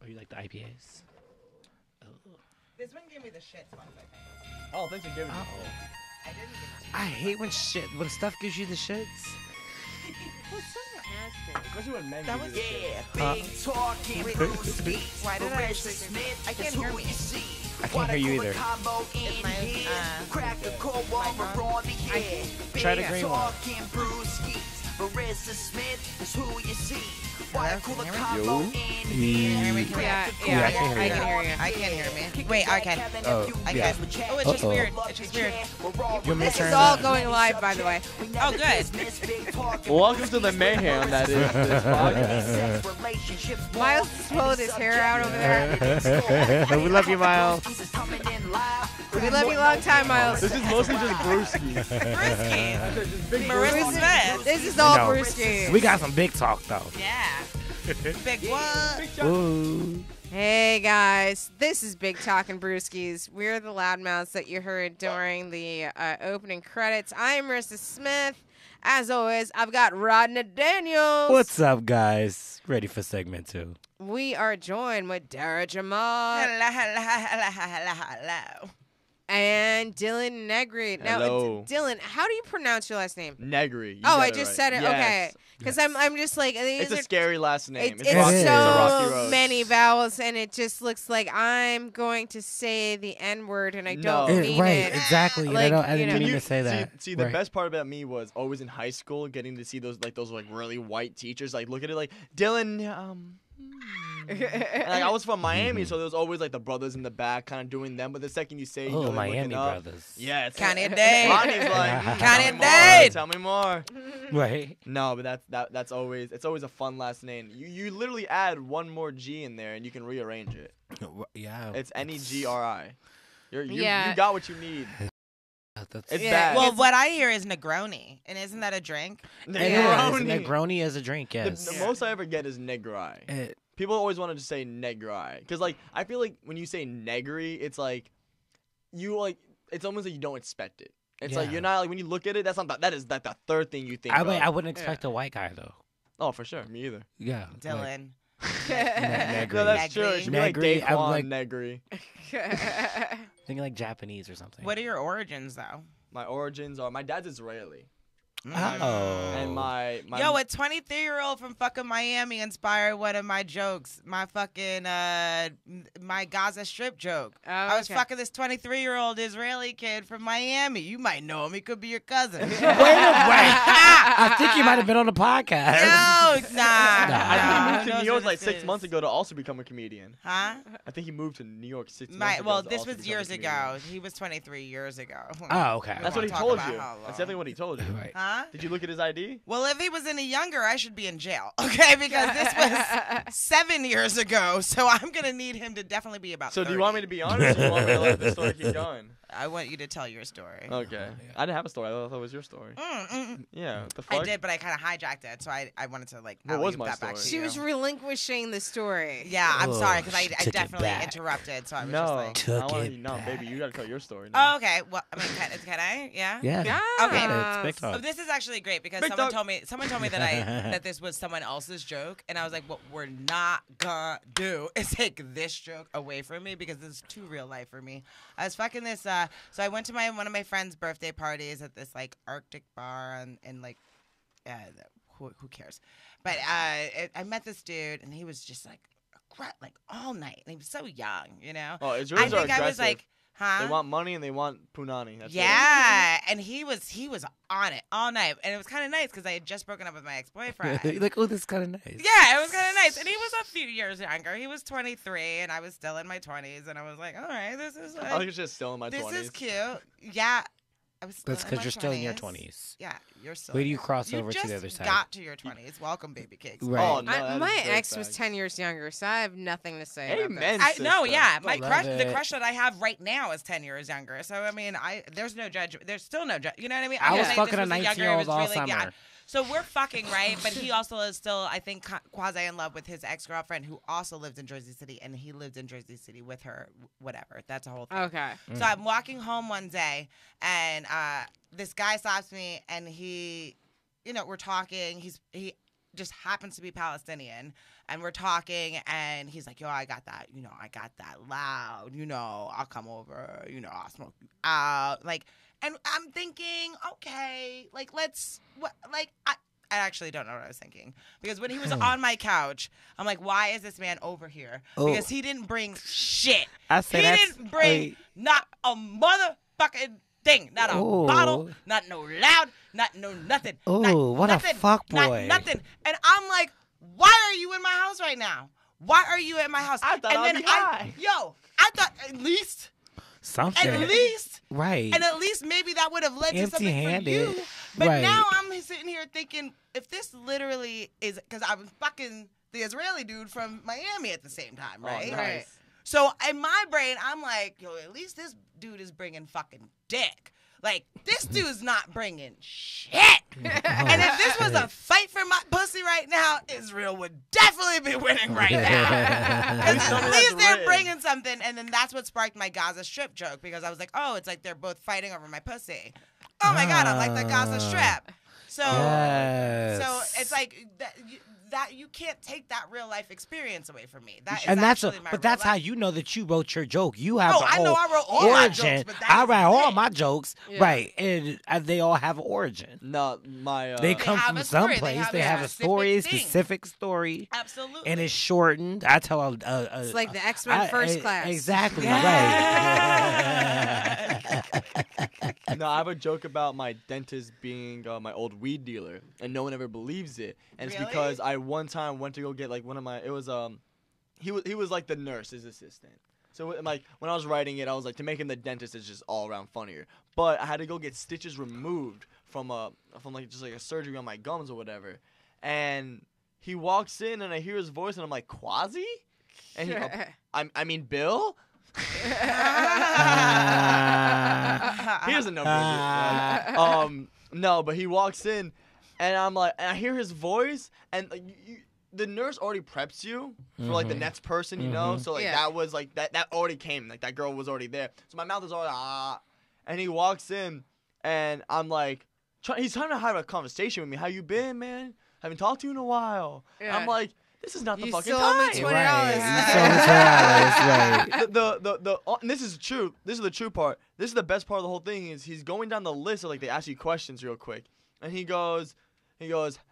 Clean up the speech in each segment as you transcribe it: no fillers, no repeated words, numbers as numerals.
you like the IPAs? This one gave me the shits once, I think. Oh, thanks for giving me. I didn't give it to I hate when stuff gives you the shits. Especially when men That give was you the shit. Big talking Brewskis. Why did I say I can't hear me. I can't hear you either. It's my, Crack the cold wall on the air. Try the green one. Talking Brewskis. Marissa Smith is who you see. Water cooler Yo. combo in Hear me? here. Yeah, I can hear you. I can hear you. I can't hear me. Wait, I can. Oh, I yeah. can. Oh, it's just weird. It's just weird. This is all going live, by the way. Oh, good. Welcome to the mayhem that is this podcast. Miles is pulling his hair out over there. We love you, Miles. We love you long time, Miles. This is mostly just Brewskis. Brewskis. Marissa Smith. This is all No. Brewskis. We got some big talk, though. Yeah. Big what? Ooh. Hey guys, this is Big Talkin' Brewskis. We're the loudmouths that you heard during the opening credits. I'm Marissa Smith. As always, I've got Rodney Daniels. What's up, guys? Ready for segment 2. We are joined with Dara Jamal Hello. and Dylan Negri. Now, Hello. Dylan, how do you pronounce your last name? Negri. You Oh, got I it just right. said it. Yes. Okay, because I'm just like It's these a are scary last name. It's rocky, It is. it's a rocky so road. many vowels, and it just looks like I'm going to say the N word, and I don't No. mean Right, it. exactly. And Like, I you didn't know. mean to say that. See, the Right. best part about me was always in high school getting to see those really white teachers like look at it like Dylan. And, like, I was from Miami, so there was always like the brothers in the back kind of doing them. But the second you say, Oh, Dylan Miami looking up, brothers. yeah, it's Kanye Dade. Ronnie's like, Kanye "Tell me more, Dade." Tell me more. Right. No, but that's always a fun last name. You literally add one more G in there and you can rearrange it. Yeah. It's Negri. You Yeah. got what you need. That's, It's Yeah. bad. Well, what I hear is Negroni, and isn't that a drink? it is. Negroni. Negroni as a drink, The, yes. the most I ever get is Negri. It- People always want to just say Negri because like I feel like when you say Negri, it's like it's almost like you don't expect it. It's like Yeah. you're not like when you look at it. That is like the third thing you think. I, of. I wouldn't expect a white guy, though. Oh, for sure, me either. Yeah. Dylan. Negri. No, that's true. It should be like Negri, I'm Daquan like- Negri. Thinking like Japanese or something. What are your origins, though? My origins are my dad's Israeli, Oh. and my Yo, a 23-year-old from fucking Miami inspired one of my jokes. My fucking, my Gaza Strip joke. Oh, I was okay. fucking this 23-year-old Israeli kid from Miami. You might know him. He could be your cousin. Wait I think you might have been on the podcast. No, nah. I think he moved to Those New York are like the 6 sis. months ago to also become a comedian. Huh? I think he moved to New York 6 months ago. Well, to this also was become a years comedian. ago. He was 23 years ago. Oh, okay. That's what he Talk told about you. how long. That's definitely what he told you. Right. Huh? Did you look at his ID? Well, if he was any younger, I should be in jail. Okay, because this was 7 years ago, so I'm gonna need him to definitely be about. So 30. do you want me to be honest, or do you want me to let the story keep going? I want you to tell your story. Okay. I didn't have a story. I thought it was your story. Yeah. What the fuck? I did, but I kind of hijacked it, so I wanted to like. What was alley-oop my that back to story? She you. was relinquishing the story. Yeah, I'm Oh, sorry because I she took it definitely back. interrupted, so I was No. just like. Took I it no, back. baby, you gotta tell your story. Oh, Now. okay. Well, I mean, can I? Yeah. Yeah. Okay. Yeah, it's big Oh, talk. this is actually great because Big someone dog. told me that that this was someone else's joke, and I was like, what we're not gonna do is take this joke away from me because this is too real life for me. I was fucking this. So I went to one of my friends' birthday parties at this like Arctic bar and like, who cares? But I met this dude, and he was just like all night, and he was so young, you know. Oh, Israelis I are think aggressive. I was like, huh? They want money and they want punani. That's Yeah, and he was on it all night, and it was kind of nice because I had just broken up with my ex-boyfriend. You're like, oh, this is kind of nice. Yeah, it was kind of nice, and he was a few years younger. He was 23, and I was still in my 20s, and I was like, all right, this is I was just still in my this 20s. is cute. Yeah, I was. Still That's in because my you're still in your 20s. 20s. Yeah, you're still. Wait in till you your- cross over to the other just side. got to your 20s. Welcome, baby cakes. Right. Oh, no, that is My very ex was facts. 10 years younger, so I have nothing to say about Amen. this. No, sister. yeah, my Love crush, the it. crush that I have right now is 10 years younger. So I mean, there's no judgment. There's still no judgment. You know what I mean? I I'm was saying fucking this a was younger, 19-year-old it was all really- yeah. summer. So we're fucking, right? But he also is still, I think, quasi in love with his ex-girlfriend who also lived in Jersey City, and he lived in Jersey City with her, whatever. That's a whole thing. Okay. So I'm walking home one day, and this guy stops me, and he, we're talking. just happens to be Palestinian, and we're talking, and he's like, yo, I got that loud, I'll come over, I'll smoke you out, like, and I'm thinking, okay, like, I actually don't know what I was thinking, because when he was on my couch, I'm like, why is this man over here? Because he didn't bring shit. He didn't bring not a motherfucking thing, not a bottle, not no loud, not no nothing. Oh, what nothing, a fuck boy. Not nothing. And I'm like, why are you in my house right now? Why are you at my house? I thought I'd be high. I thought at least. Something. At least. Right. And at least maybe that would have led to something for you. But now I'm sitting here thinking, if this literally is, because I was fucking the Israeli dude from Miami at the same time, right? Oh, nice. So in my brain, I'm like, yo, at least this dude is bringing fucking dick. Like, this dude's not bringing shit. And if this was a fight for my pussy right now, Israel would definitely be winning right now. Because at least they're bringing something. And then that's what sparked my Gaza Strip joke, because I was like, oh, it's like they're both fighting over my pussy. Oh, my God, I like the Gaza Strip. So, so it's like that you can't take that real life experience away from me. That is actually my but that's real how life. you know that you wrote your joke. You have Oh, the I whole know I wrote all my jokes, origin. but that I is write all it. my jokes, Yeah. right? And they all have an origin. No, my They come have from a story. someplace. They They have have a a story, specific thing. specific story, Absolutely. and it's shortened. I tell It's like the X-Men First Class. Exactly right. No, I have a joke about my dentist being my old weed dealer, and no one ever believes it. And it's Really? because I one time went to go get like one of my. It was he was like the nurse's assistant. So like when I was writing it, I was like, to make him the dentist is just all around funnier. But I had to go get stitches removed from like just like a surgery on my gums or whatever. And he walks in and I hear his voice and I'm like, Quasi? And I mean Bill? Here's a number. No, but he walks in and I'm like, and I hear his voice and like, the nurse already preps you for like the next person, you know. So like that was like that already came. Like that girl was already there. So my mouth is already and he walks in and I'm like, he's trying to have a conversation with me. How you been, man? Haven't talked to you in a while. Yeah. I'm like, this is not the You fucking still owe me time. $20. Right. And this is true. This is the true part. This is the best part of the whole thing is he's going down the list of like they ask you questions real quick, and he goes,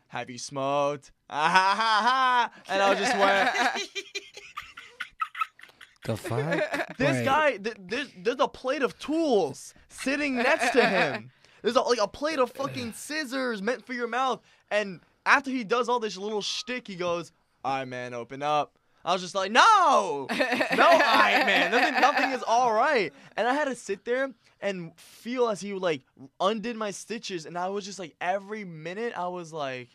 have you smoked? Ah, ha, ha, ha. And I was just went, The fuck? this guy, there's a plate of tools sitting next to him. There's a plate of fucking scissors meant for your mouth. And after he does all this little shtick, he goes, all right, man, open up. I was just like, no, all right, man. Nothing is all right. And I had to sit there and feel as he like undid my stitches. And I was just like, every minute, I was like,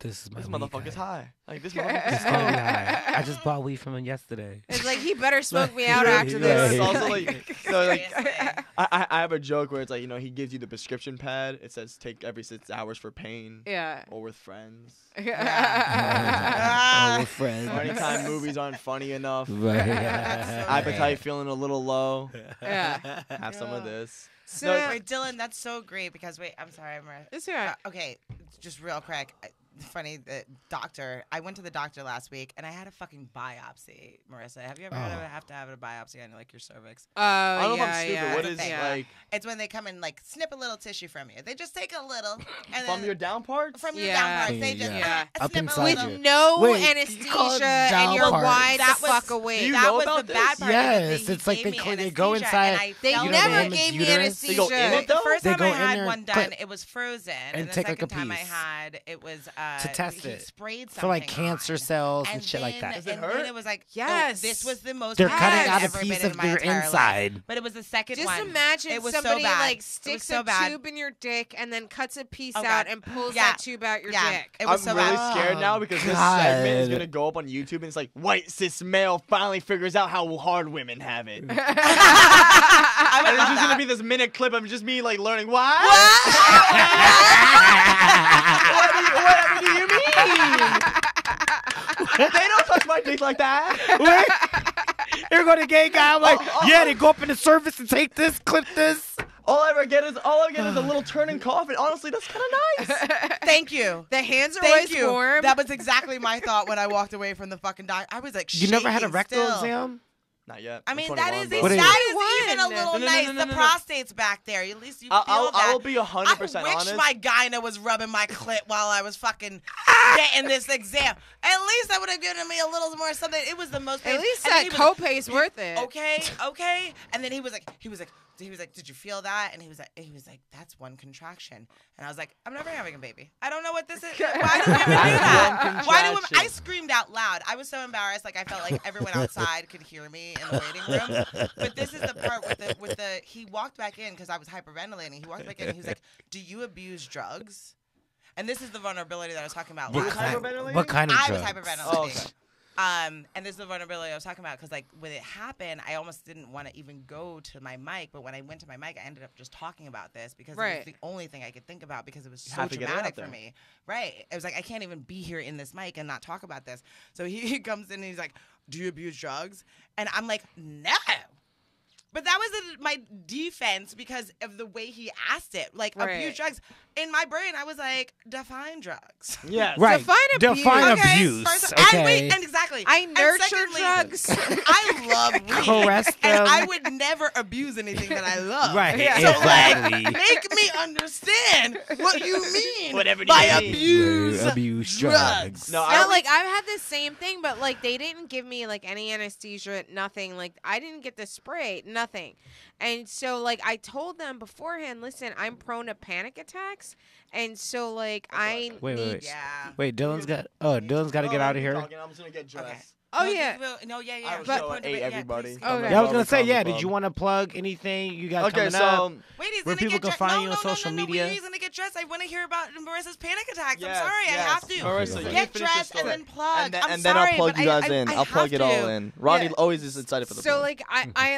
This this weed motherfucker's guy. high. Like, this motherfucker's This guy high. high. I just bought weed from him yesterday. It's like, he better smoke me out Right, after right. this. It's also like, so like, Seriously. I have a joke where it's like, you know, he gives you the prescription pad. It says take every 6 hours for pain Yeah. or with friends. Oh, we're friends. Or anytime movies aren't funny enough. Right. That's so Appetite feeling a little low. Yeah. Have some of this. So, Wait, Dylan, that's so great because I'm sorry, I'm it's all right. okay, just real quick. Funny, the doctor. I went to the doctor last week and I had a fucking biopsy. Marissa, have you ever have to have a biopsy on like your cervix? I Oh, don't know if I'm yeah, stupid. yeah. What is yeah. like It's when they come and like snip a little tissue from you. They just take a little and from then your down parts? from your Yeah. down parts. They just Yeah. Up snip a inside little. you. With no Wait, you call it anesthesia and down you're parts. wide the That was- fuck awake. Do you That know was about the this? bad part. Yes, of it. it's like He they gave me they go anesthesia, and inside. I They felt you know, never the woman's gave me uterus? anesthesia. They go in it, The though? first They time go I in had there one and done, clip- it was frozen, and and the take, like, a second time I piece. had, it was To test he it. sprayed something For like cancer on. cells and shit like then- that. Does it and hurt? then it was like, Yes. this was the most They're pain cutting I've out a ever piece been in of my your entire life. inside. But it was the second Just one. imagine It was somebody so bad. like It was sticks so a bad. tube in your dick and then cuts a piece Oh, out God. and pulls Yeah. that tube out your Yeah. dick. It was I'm so really bad. scared now because this God. segment is going to go up on YouTube and it's like, white cis male finally figures out how hard women have it. I would And love it's just that. going to be this minute clip of just me like learning why. What do you mean? They don't touch my dick like that. Here go the gay guy. I'm like, yeah, they go up in the service and take this, clip this. All I ever get is a little turning cough, and honestly, that's kind of nice. Thank you. The hands are Thank always you. warm. That was exactly my thought when I walked away from the fucking doctor. I was like, You never had a shaking rectal still. exam? Not yet. I I'm mean, 21, that is bro. What is even a No, little no, nice. no, The no. prostate's back there. At least you feel I that. will be 100% I honest. wish my gyno was rubbing my clit while I was fucking getting this exam. At least I would have given me a little more something. It was the most. At least and then that he was like, copay's worth it. Okay. And then he was like, did you feel that? And he was like, that's one contraction. And I was like, I'm never having a baby. I don't know what this is. Why do women do that? Why do women? I screamed out loud. I was so embarrassed. Like I felt like everyone outside could hear me in the waiting room. But this is the part with the he walked back in because I was hyperventilating. He walked back in and he was like, do you abuse drugs? And this is the vulnerability that I was talking about. What kind of I drugs? was hyperventilating. Oh, okay. And this is the vulnerability I was talking about because, like, when it happened, I almost didn't want to even go to my mic. But when I went to my mic, I ended up just talking about this because it was the only thing I could think about because it was so have to get it out traumatic for there. me. Right. It was like, I can't even be here in this mic and not talk about this. So he comes in and he's like, do you abuse drugs? And I'm like, no. But that was my defense because of the way he asked it. Like, abuse drugs. In my brain, I was like, define drugs. Yes. Right. Define abuse. Okay. And exactly. I nurture secondly, drugs. I love weed. Caress them. And I would never abuse anything that I love. Right. So, Exactly. like, make me understand what you mean Whatever by you mean. abuse Drugs. drugs. No, No, like I've had the same thing, but like they didn't give me like any anesthesia, nothing. Like I didn't get the spray, nothing. And so like I told them beforehand, listen, I'm prone to panic attacks, and so like I Wait, need. wait. Yeah. Wait, Dylan's got to get out of here. I'm just gonna get dressed. Okay. Oh No, yeah. yeah. I was But- so ate everybody. please. Okay. Yeah, I was gonna say, Comedy did Club. you want to plug anything you got Okay, coming so up? Wait, he's Where gonna people get can dressed. find no, you on no, social no, media? Wait, he's gonna get dressed. I want to hear about Marissa's panic attacks. Yes, I'm sorry, I yes. have to. Marissa, you Get finish your dressed and story. then plug. I'm and then I'll sorry, plug but you guys I in. I I'll plug have it all to. in. Ronnie Yeah. always is excited for the So plug.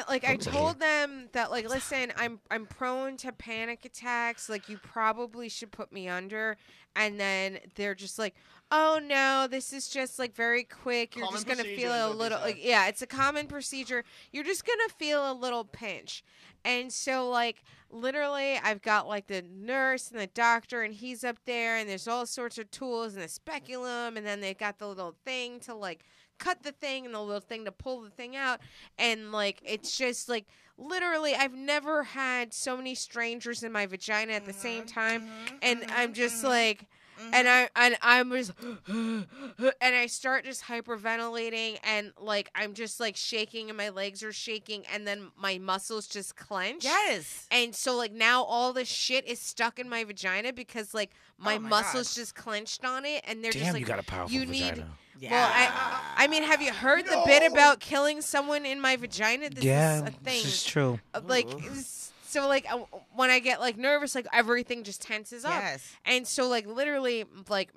like I told them that like listen, I'm prone to panic attacks. Like you probably should put me under. And then they're just like, oh no, this is just like very quick. You're Common just gonna procedure feel is a what they little say. like yeah, it's a common procedure. You're just gonna feel a little pinch. And so like literally I've got like the nurse and the doctor and he's up there and there's all sorts of tools and the speculum and then they've got the little thing to like cut the thing and the little thing to pull the thing out and like it's just like literally I've never had so many strangers in my vagina at the same time and I'm just like and I'm just and I start just hyperventilating and like I'm just like shaking and my legs are shaking and then my muscles just clench. Yes. And so like now all this shit is stuck in my vagina because like my Oh my muscles God. just clenched on it and they're just Damn, like you got a powerful you need vagina. Yeah. well, I mean, have you heard the bit about killing someone in my vagina? This is a thing. this is true. So like when I get like nervous, like everything just tenses up. Yes. And so like literally like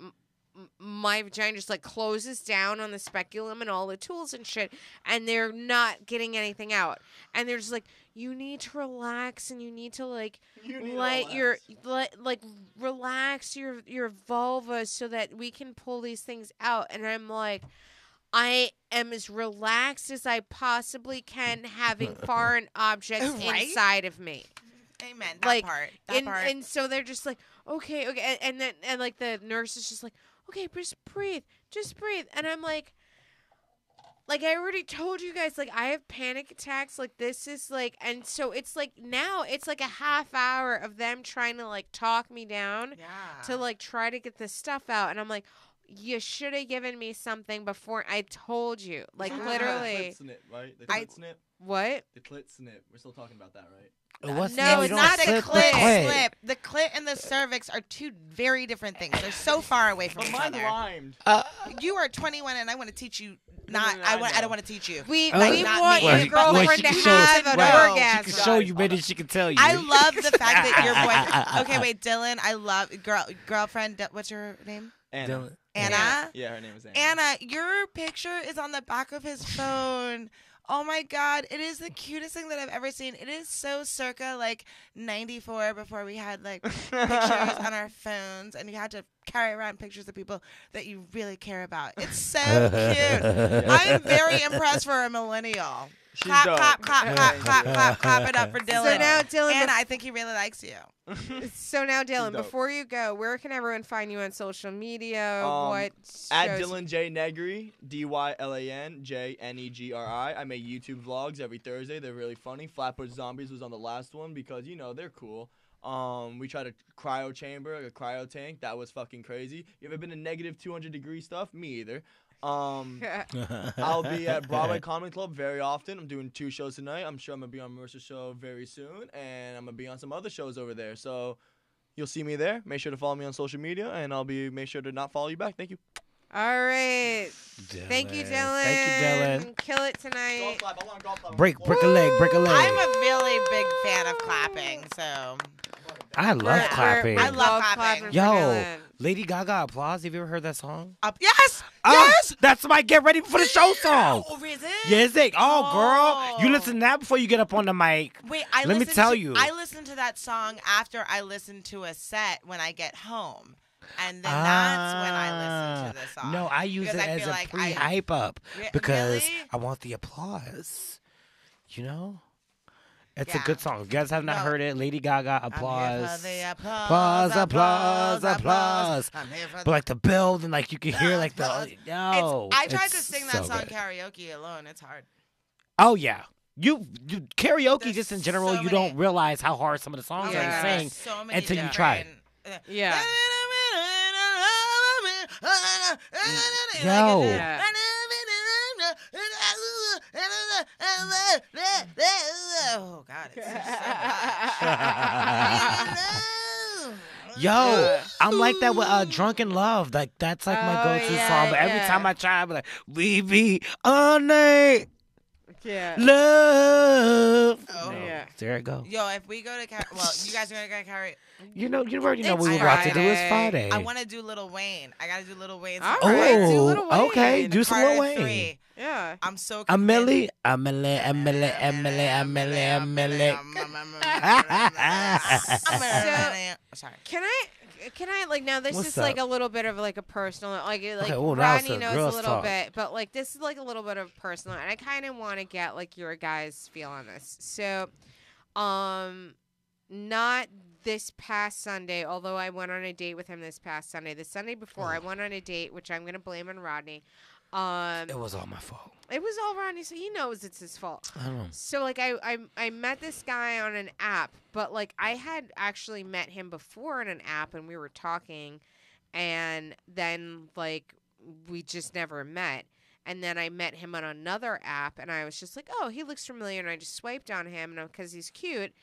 my vagina just like closes down on the speculum and all the tools and shit, and they're not getting anything out. And they're just like, you need to relax and you need to like relax your vulva so that we can pull these things out. And I'm like, I am as relaxed as I possibly can, having foreign objects Right? inside of me. Amen. That Like, part. And so they're just like, okay, and then like the nurse is just like, okay, just breathe, and I'm like I already told you guys, like I have panic attacks, like this is like, and so it's like now it's like a half hour of them trying to like talk me down Yeah. to like try to get this stuff out, and I'm like, you should have given me something before. I told you, like Yeah. literally. The clit snip, right? The clit snip. What? The clit snip. We're still talking about that, right? What's No, you it's don't not the slip clit. Slip. The clit and the cervix are two very different things. They're so far away from But each mine's other. rhymed. You are 21, and I want to teach you. No, Not. no, I I want. know. I don't want to teach you. We Like, we not want me. your Well, girlfriend well, to she can have show- an right. orgasm. She can show you better than she can tell you. I love the fact that your boy. Okay, wait, Dylan. I love girlfriend. What's your name? Anna. Dylan- Anna. Yeah, her name is Anna. Anna, your picture is on the back of his phone. Oh my God, it is the cutest thing that I've ever seen. It is so circa like 94 before we had like pictures on our phones and you had to carry around pictures of people that you really care about. It's so cute. I am very impressed for a millennial. She's Clap, dope. clap, clap, clap, clap, clap, clap it up for Dylan. So now, Dylan, and I think he really likes you. So now, Dylan, dope. before you go, where can everyone find you on social media? What At shows- Dylan J Negri, DYLANJNEGRI. I make YouTube vlogs every Thursday. They're really funny. Flatbush Zombies was on the last one because they're cool. We tried a cryo chamber, like a cryo tank. That was fucking crazy. You ever been to negative 200-degree stuff? Me either. I'll be at Broadway Comedy Club very often. I'm doing 2 shows tonight. I'm sure I'm gonna be on Mercer's show very soon, and I'm gonna be on some other shows over there. So you'll see me there. Make sure to follow me on social media, and make sure to not follow you back. Thank you. All right. Thank you, Dylan. Thank you, Dylan. Kill it tonight. Golf clap. I want a golf clap. Break a leg. I'm a really big fan of clapping, so I love clapping. I love clapping. for Yo, Dylan. Lady Gaga applause. Have you ever heard that song? Yes, Ah, yes. that's my get ready for the show song. Oh, is it? Yes, it. Oh, girl, you Oh. listen to that before you get up on the mic. Wait, Let me tell you. I listen to that song after I listen to a set when I get home. And then that's when I listen to the song. No, I use Because it I as feel a like pre-hype up because Really? I want the applause. You know? It's Yeah. a good song. If you guys have not No. heard it, Lady Gaga, I'm here applause. for the Applause, applause, applause. I'm here for But like the build and like you can hear like the no. I tried to it's sing so that song good. karaoke alone. It's hard. Oh yeah. You karaoke There's just in general, so you many- don't realize how hard some of the songs are Yeah. to sing. So many until you try it. different- Yeah. Yo. Yeah. Oh God, it's so much. Yo, I'm like that with Drunken Love. Like that's like my Oh, go-to yeah, song. But every yeah. time I try, I'm like, we be on night Yeah. love. Oh. Yeah. There it go. Yo, if we go to you guys are gonna go to karaoke. You already know It's what we're about to do. It's Friday. Friday. I want to do Lil Wayne. I gotta do Lil Wayne's. All Oh, right, do Lil Wayne. okay. Do some Lil Carter Wayne. 3. Yeah. I'm so Amelie. Amelie. Sorry. Can I like now this What's is like up? a little bit of like a personal like well, now it's Rodney a knows a girls' little talk. bit, but like this is like a little bit of personal and I kind of want to get like your guys' feel on this. So not this past Sunday, although I went on a date with him this past Sunday. The Sunday before I went on a date, which I'm going to blame on Rodney. It was all my fault. It was all Rodney, so he knows it's his fault. I don't know. So like I met this guy on an app, but like I had actually met him before on an app and we were talking and then like we just never met. And then I met him on another app and I was just like, "Oh, he looks familiar." And I just swiped on him cuz he's cute.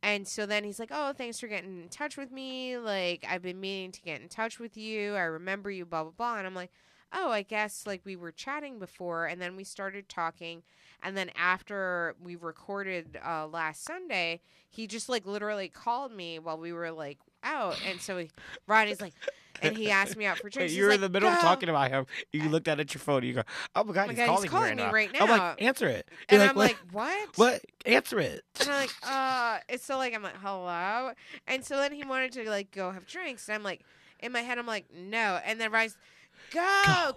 And so then he's like, "Oh, thanks for getting in touch with me. Like I've been meaning to get in touch with you. I remember you blah blah blah." And I'm like, "Oh, I guess like we were chatting before." And then we started talking. And then after we recorded last Sunday, he just like literally called me while we were like out. And so Rodney's like, and he asked me out for drinks. You're He's in the like, middle of "Go." talking about him. You looked at your phone. You go, "Oh my God, my he's God, calling me right now." I'm now. like, "Answer it." And You're I'm "What? like, "What?" What? Answer it. And I'm like, it's so like I'm like, "Hello?" And so then he wanted to like go have drinks, and I'm like, in my head, I'm like, "No." And then Ryan's, go.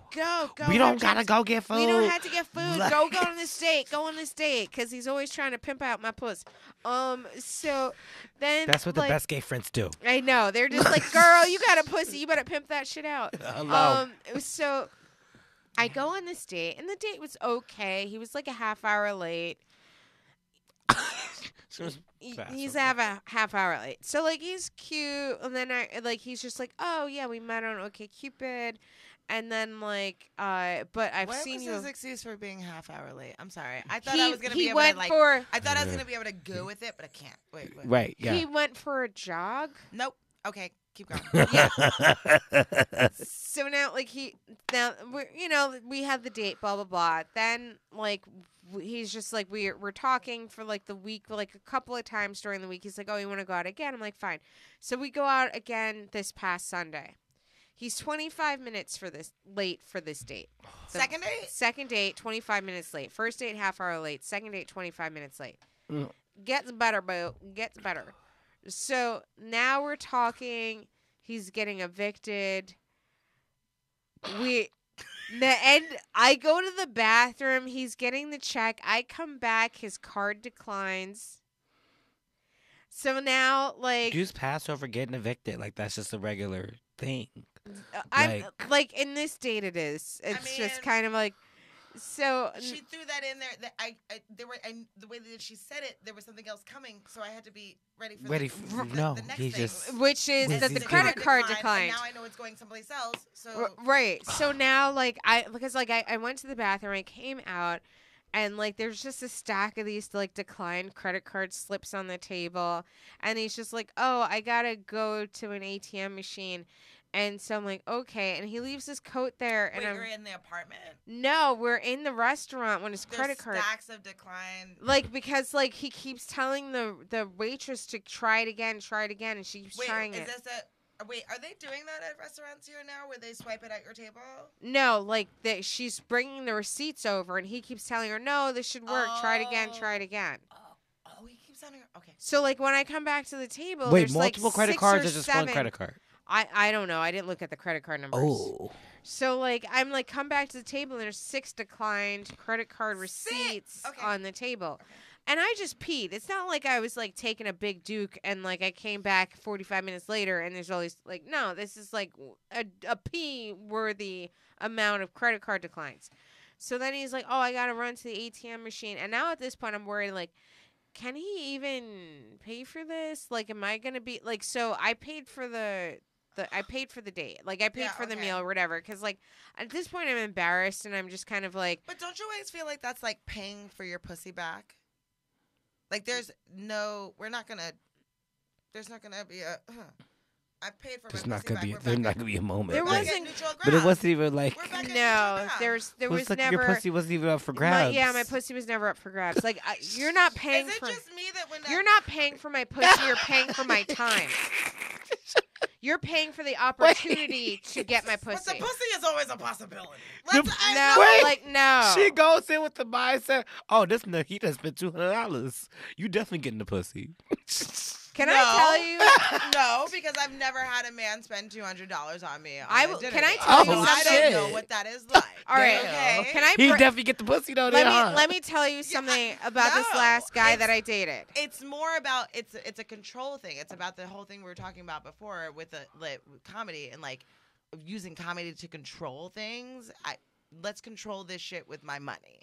We have don't gotta drinks. go get food. We don't have to get food. Like- Go on this date. Go on this date, because he's always trying to pimp out my puss. So then That's what the like, best gay friends do. I know. They're just like, "Girl, you got a pussy. You better pimp that shit out." Hello. So I go on this date, and the date was okay. He was like a half hour late. He's a half hour late. So like he's cute, and then he's just like, "Oh yeah, we met on OkCupid." And then but I've What seen was you. his excuse for being a half hour late? I'm sorry. I thought I was gonna be he able went to like. for I thought I was gonna be able to go with it, but I can't. Wait. Right, yeah. he went for a jog. Nope. Okay, keep going. So now we had the date, blah blah blah. Then like he's just like we're talking for like the week, like a couple of times during the week. He's like, "Oh, you want to go out again?" I'm like, "Fine." So we go out again this past Sunday. He's 25 minutes late for this date. Second date? Second date, 25 minutes late. First date, half hour late. Second date, 25 minutes late. Gets better, boo. Gets better. So now we're talking. He's getting evicted. I go to the bathroom. He's getting the check. I come back. His card declines. So now, like, Dudes pass over getting evicted. Like, that's just a regular thing. I'm like in this date it is. It's just kind of like. So she threw that in there. That the way that she said it, there was something else coming, so I had to be ready for the next thing. Which is that the credit card declined. And now I know it's going someplace else. So right. So now, like, I went to the bathroom. I came out, and like there's just a stack of these like declined credit card slips on the table, and he's just like, "Oh, I gotta go to an ATM machine." And so I'm like, okay. And he leaves his coat there. And you're in the apartment? No, we're in the restaurant when his credit card. Stacks of decline. Like, because, like, he keeps telling the waitress to try it again, and she keeps trying it. Wait, are they doing that at restaurants here now where they swipe it at your table? No, like, she's bringing the receipts over, and he keeps telling her, no, this should work. Try it again. Oh, he keeps telling her. Okay. So, like, when I come back to the table, wait, there's multiple like credit cards or just one credit card? I don't know. I didn't look at the credit card numbers. Oh. So, like, I'm, like, come back to the table, and there's 6 declined credit card receipts on the table. Okay. And I just peed. It's not like I was, like, taking a big Duke and, like, I came back 45 minutes later, and there's all these, like, no, this is, like, a pee-worthy amount of credit card declines. So then he's like, oh, I got to run to the ATM machine. And now at this point, I'm worried, like, can he even pay for this? Like, am I going to be, like, so I paid for the date. Like, I paid for the meal or whatever. Because, like, at this point, I'm embarrassed. And I'm just kind of like. But don't you always feel like that's, like, paying for your pussy back? Like, there's not going to be a. I paid for my pussy back. There's not going to be a moment. There wasn't. But it wasn't even like. No, there was like never. Your pussy wasn't even up for grabs. My pussy was never up for grabs. Like, you're not paying for. Is it just me that when you're not paying for my pussy, you're paying for my time. You're paying for the opportunity to get my pussy. But the pussy is always a possibility. No. She goes in with the mindset, oh, this nigga, he just spent $200. You definitely getting the pussy. Can I tell you? No, because I've never had a man spend $200 on me. Can I tell you something? I don't know what that is like. All right. Okay. Can I? He definitely get the pussy though. Let me tell you something about this last guy that I dated. It's more about it's a control thing. It's about the whole thing we were talking about before with the comedy and like using comedy to control things. Let's control this shit with my money.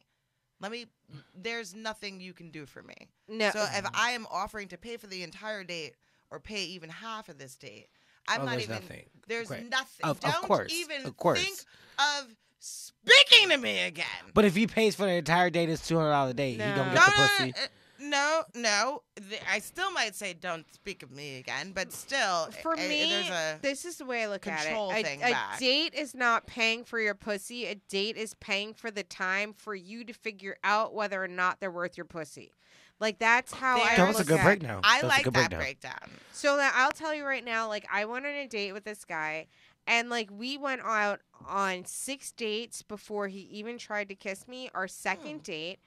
There's nothing you can do for me. No. So if I am offering to pay for the entire date or pay even half of this date, I'm not even. Nothing. There's Right. nothing. Of Don't course. even Of course. think of speaking to me again. But if he pays for the entire date, it's $200 a day. No. He gonna get the pussy. No. I still might say don't speak of me again, but still, For me, there's a this is the way I look at it. control thing A back. date is not paying for your pussy. A date is paying for the time for you to figure out whether or not they're worth your pussy. Like, that's how I That was a look good at it. breakdown. I That was a like good that breakdown. breakdown. So now I'll tell you right now, like, I went on a date with this guy, and, like, we went out on 6 dates before he even tried to kiss me. Our second date,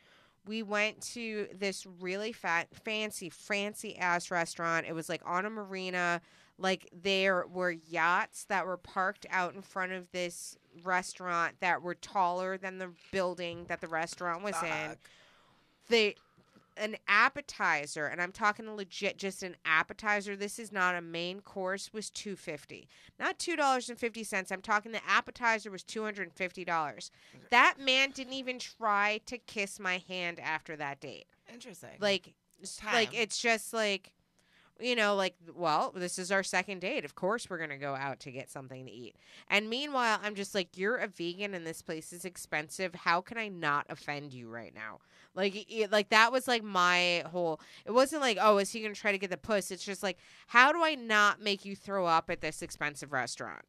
we went to this really fancy ass restaurant. It was, like, on a marina. Like, there were yachts that were parked out in front of this restaurant that were taller than the building that the restaurant was in. An appetizer, and I'm talking legit just an appetizer, this is not a main course, was $2.50. Not $2.50. I'm talking the appetizer was $250. That man didn't even try to kiss my hand after that date. Interesting. Like it's just like, you know, like, well, this is our second date. Of course we're going to go out to get something to eat. And meanwhile, I'm just like, you're a vegan and this place is expensive. How can I not offend you right now? Like that was like my whole, it wasn't like, oh, is he going to try to get the puss? It's just like, how do I not make you throw up at this expensive restaurant?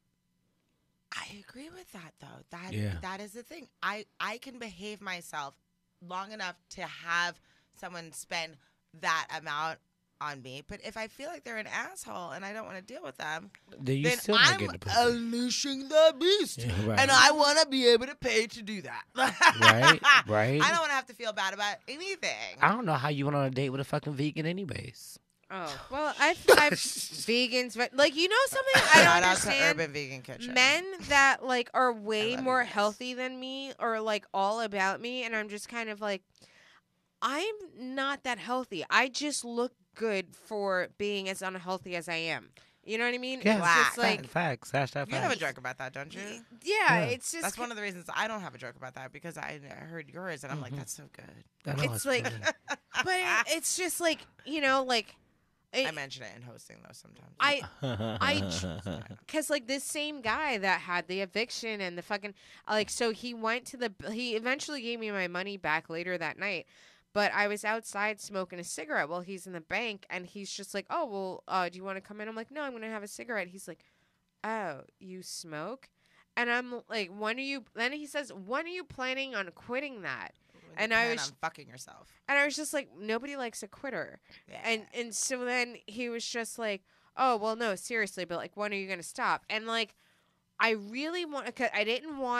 I agree with that, though. That is the thing. I can behave myself long enough to have someone spend that amount on me, but if I feel like they're an asshole and I don't want to deal with them, then I'm unleashing the beast, and I want to be able to pay to do that. Right. I don't want to have to feel bad about anything. I don't know how you went on a date with a fucking vegan anyways. Oh well, I've vegans, but like you know something I don't Shout out to understand. Urban Vegan Kitchen. Men that like are way love you more guys. healthy than me or like all about me, and I'm just kind of like, I'm not that healthy. I just look good for being as unhealthy as I am. You know what I mean? Yeah, It's just like, facts. Hashtag You have a facts. joke about that, don't you? yeah, Yeah. it's just That's one of the reasons I don't have a joke about that because I heard yours and I'm like, that's so good. I know It's like- funny. but it's just like like I mention it in hosting though sometimes. because like this same guy that had the eviction and the fucking so he eventually gave me my money back later that night, but I was outside smoking a cigarette while he's in the bank, and he's just like, oh well, do you want to come in? I'm like, no, I'm gonna have a cigarette. He's like, oh, you smoke? And I'm like, then he says, when are you planning on quitting that? And I was on fucking yourself. And I was just like, nobody likes a quitter. Yeah. And so then he was just like, oh, well, no, seriously, but like, when are you going to stop? And like, I really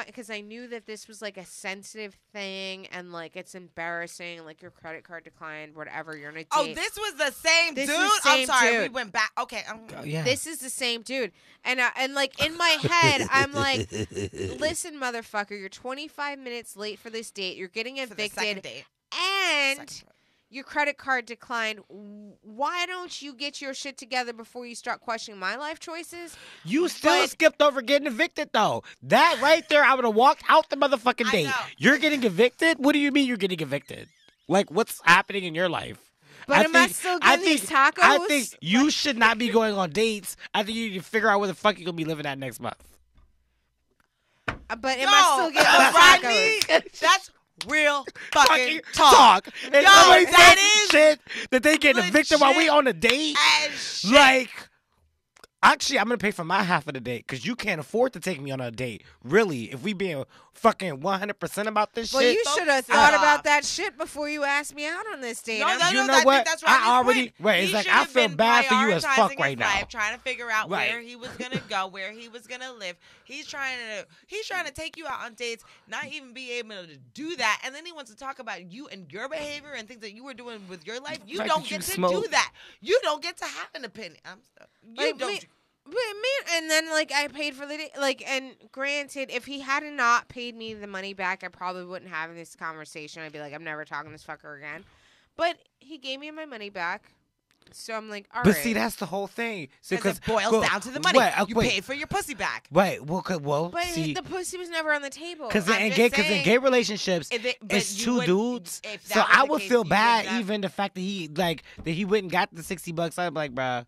because I knew that this was like a sensitive thing and like it's embarrassing, like your credit card declined, whatever, you're on a date. Oh, this was the same This dude? is the I'm same sorry. We dude. went back. Okay. Yeah. This is the same dude. And like in my head, I'm like, listen, motherfucker, you're 25 minutes late for this date. You're getting For the second evicted. date. And Second. your credit card declined. Why don't you get your shit together before you start questioning my life choices? You still But- skipped over getting evicted, though. That right there, I would have walked out the motherfucking I date. know. You're getting evicted? What do you mean you're getting evicted? Like, what's happening in your life? But am I still getting these tacos? I think you should not be going on dates. I think you need to figure out where the fuck you're going to be living at next month. But am I still getting those tacos? Rodney, that's real fucking talk. And Yo, somebody that said is shit that they get evicted while we legit on a date. as shit. Like, actually, I'm gonna pay for my half of the date because you can't afford to take me on a date. Really, if we being fucking 100% about this Well, shit. you should have Stop. thought about that shit before you asked me out on this date. No, I'm- no, You no, know I think what? that's I Rodney's already- point. wait, it's He like, should I have feel been bad for you as fuck prioritizing right his now. life, trying to figure out Right. where he was gonna go, where he was gonna live. He's trying to take you out on dates, not even be able to do that, and then he wants to talk about you and your behavior and things that you were doing with your life. You Fact don't that you get to smoke. do that. You don't get to have an opinion. You Like, don't. But man, and then like I paid for the day. Like, and granted, if he had not paid me the money back, I probably wouldn't have this conversation. I'd be like, I'm never talking to this fucker again. But he gave me my money back, so I'm like, all right. But see, that's the whole thing. See, Because it boils down to the money. You wait, paid for your pussy back. Wait, well, But see, the pussy was never on the table. because I'm in just gay saying, relationships, but it's you two would- dudes. if So that was I the would case, feel you bad, wouldn't have- even the fact that he went and got the $60. I'm like, bruh,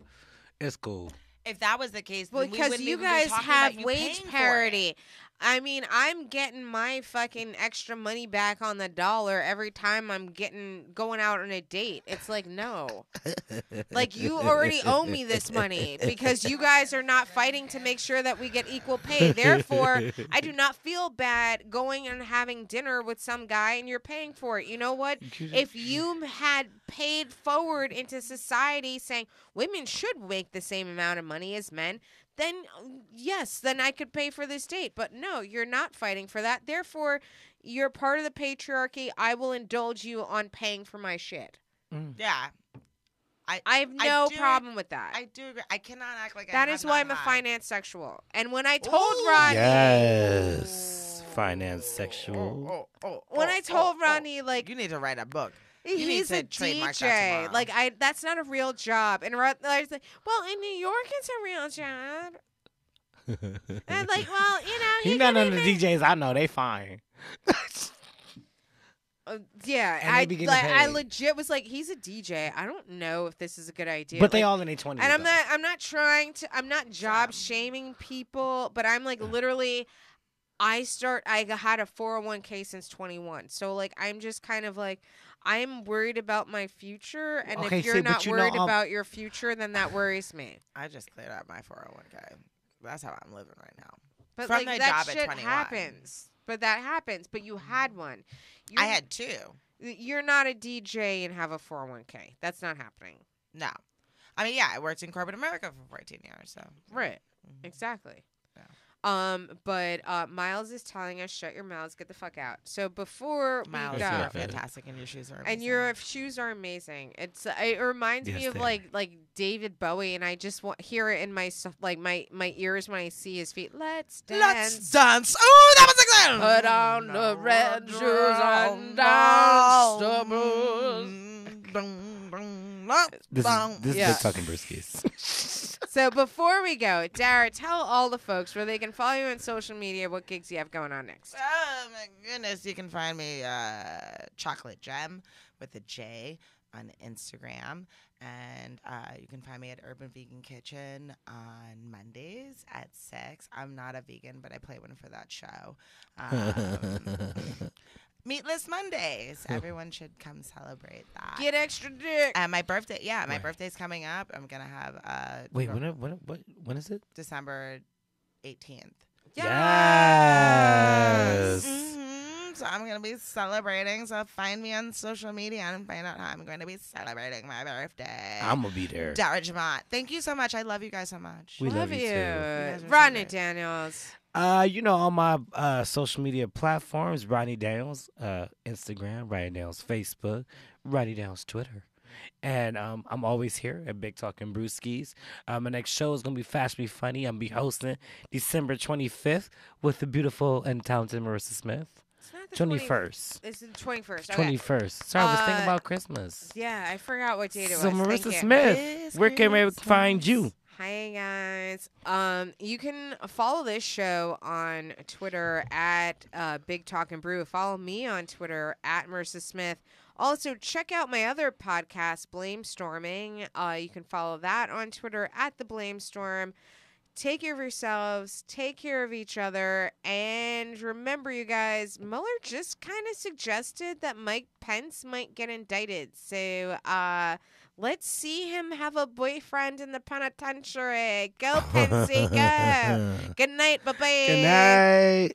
it's cool. If that was the case, Well, then we because wouldn't you even be guys talking have about you wage paying for it. parity. I mean, I'm getting my fucking extra money back on the dollar every time I'm going out on a date. It's like, no. Like, you already owe me this money because you guys are not fighting to make sure that we get equal pay. Therefore, I do not feel bad going and having dinner with some guy and you're paying for it. You know what? If you had paid forward into society saying women should make the same amount of money as men, then yes, then I could pay for this date. But no, you're not fighting for that. Therefore, you're part of the patriarchy. I will indulge you on paying for my shit. Yeah. I have no problem with that. I do agree. I cannot act like That I is have why not I'm a had. finance sexual. And when I told Ooh. Rodney, Yes, finance sexual. when I told Rodney, like, You need to write a book. You need he's to a trademark that DJ. tomorrow. Like, that's not a real job. And I was like, well, in New York, it's a real job. And I'm like, well, you know, He he not could none of the DJs I know. They fine. Yeah, And they be getting I paid. legit was like, he's a DJ. I don't know if this is a good idea. But they Like, all in their 20s. and though. I'm not job shaming people, but I'm like literally, I had a 401k since 21. So like, I'm just kind of like, I'm worried about my future. And Okay, if you're see, but not you know, worried about your future, then that worries me. I just cleared out my 401k. That's how I'm living right now. But From like the that job at shit 21. happens. But that happens. But you had one. I had two. You're not a DJ and have a 401k. That's not happening. No. I mean, yeah, I worked in corporate America for 14 years, so. Right. Mhm. Exactly. Yeah. But Miles is telling us, shut your mouths, get the fuck out. So before Miles, we you're go, fantastic, and your shoes are amazing. and your shoes are amazing. It reminds me Yes, of they like David Bowie, and I just hear it in my my ears when I see his feet. Let's dance. Let's dance. Oh, that was exciting. Put on the red shoes and dance the blues. This is Yeah. Big Talking Brewskis. So before we go, Dara, tell all the folks where they can follow you on social media, what gigs you have going on next. Oh my goodness! You can find me Chocolate Gem with a J on Instagram, and you can find me at Urban Vegan Kitchen on Mondays at 6. I'm not a vegan, but I play one for that show. Meatless Mondays. Everyone should come celebrate that. Get extra dick. And my birthday, my Right. birthday's coming up. I'm gonna have Wait, when is it? December 18th. Yes. So I'm going to be celebrating. So find me on social media and find out how I'm going to be celebrating my birthday. I'm gonna be there. Dara Jamont. Thank you so much. I love you guys so much. We love you too. guys are so Rodney great. Daniels. On my social media platforms, Rodney Daniels, Instagram, Rodney Daniels, Facebook, Rodney Daniels, Twitter. And I'm always here at Big Talking Brewskis. My next show is going to be Fast Be Funny. I'm going to be hosting December 25th with the beautiful and talented Marissa Smith. It's not the 21st. It's the 21st. Okay. 21st. Sorry, I was thinking Uh, about Christmas. Yeah, I forgot what date it So was. Thank Marissa you. Smith, It's where can we find you? Hi guys. You can follow this show on Twitter at Big Talk and Brew. Follow me on Twitter at Marissa Smith. Also, check out my other podcast, Blame Storming. You can follow that on Twitter at the Blame Storm. Take care of yourselves. Take care of each other. And remember, you guys, Mueller just kind of suggested that Mike Pence might get indicted. So, let's see him have a boyfriend in the penitentiary. Go, Pensy, go. Good night. Bye-bye. Good night.